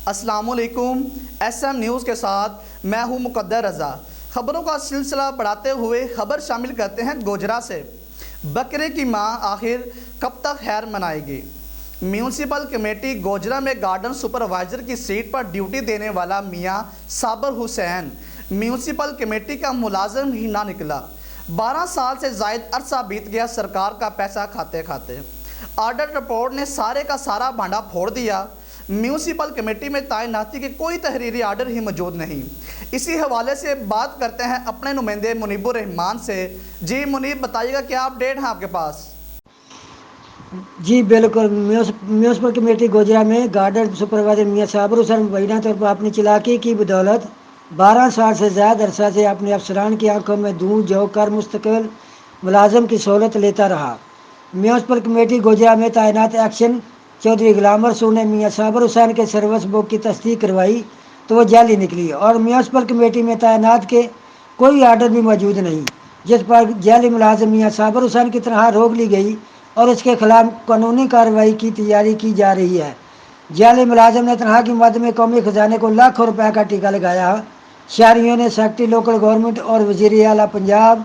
السلام علیکم۔ S M news کے ساتھ میں ہوں مقدر رضا۔ خبروں کا سلسلہ بڑھاتے ہوئے خبر شامل کرتے ہیں گوجرا سے۔ بکرے کی ماں آخر کب تک خیر منائے گی؟ میونسپل کمیٹی گوجرا میں گارڈن سپروائزر کی سیٹ پر ڈیوٹی دینے والا میاں صابر حسین میونسپل کمیٹی کا ملازم ہی نہ نکلا۔ 12 سال سے زائد عرصہ بیت گیا سرکار کا پیسہ کھاتے کھاتے۔ آڈٹ رپورٹ نے سارے کا سارا بھانڈا پھوڑ دیا۔ میونسپل کمیٹی میں تعیناتی کے کوئی تحریری آرڈر ہی موجود نہیں۔ اسی حوالے سے بات کرتے ہیں اپنے نمائندے منیب الرحمان سے۔ جی منیب، بتائیے گا کیا اپڈیٹ ہے آپ کے پاس؟ جی بالکل، میونسپل کمیٹی گوجرا میں گارڈن سپروائزر میاں صابر حسین مبینہ طور پر اپنی چلاکی کی بدولت 12 سال سے زیادہ عرصہ سے اپنے افسران کی آنکھوں میں دھول جھونک کر مستقل ملازم کی سہولت لیتا رہا۔ میونسپل کمیٹی گوجرا میں تعینات ایکشن چودھری غلام رسول نے میاں صابر حسین کے سروس بک کی تصدیق کروائی تو وہ جعلی نکلی، اور میونسپل کمیٹی میں تعینات کے کوئی آرڈر بھی موجود نہیں، جس پر جعلی ملازم میاں صابر حسین کی تنخواہ روک لی گئی اور اس کے خلاف قانونی کارروائی کی تیاری کی جا رہی ہے۔ جعلی ملازم نے تنخواہ کی مد میں قومی خزانے کو لاکھوں روپے کا ٹیکہ لگایا۔ شہریوں نے سیکرٹری لوکل گورنمنٹ اور وزیر اعلیٰ پنجاب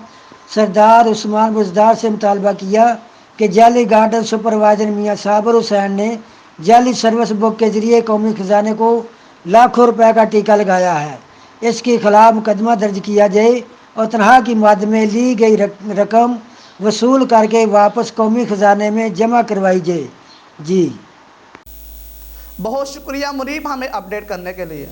سردار عثمان بزدار سے مطالبہ کیا کہ جعلی گارڈن سپروائزر میاں صابر حسین نے جعلی سروس بک کے ذریعے قومی خزانے کو لاکھوں روپے کا ٹیکہ لگایا ہے۔ اس کے خلاف مقدمہ درج کیا جائے اور تنخواہ کی مد میں لی گئی رقم وصول کر کے واپس قومی خزانے میں جمع کروائی جائے۔ جی بہت شکریہ منیب ہمیں اپڈیٹ کرنے کے لیے۔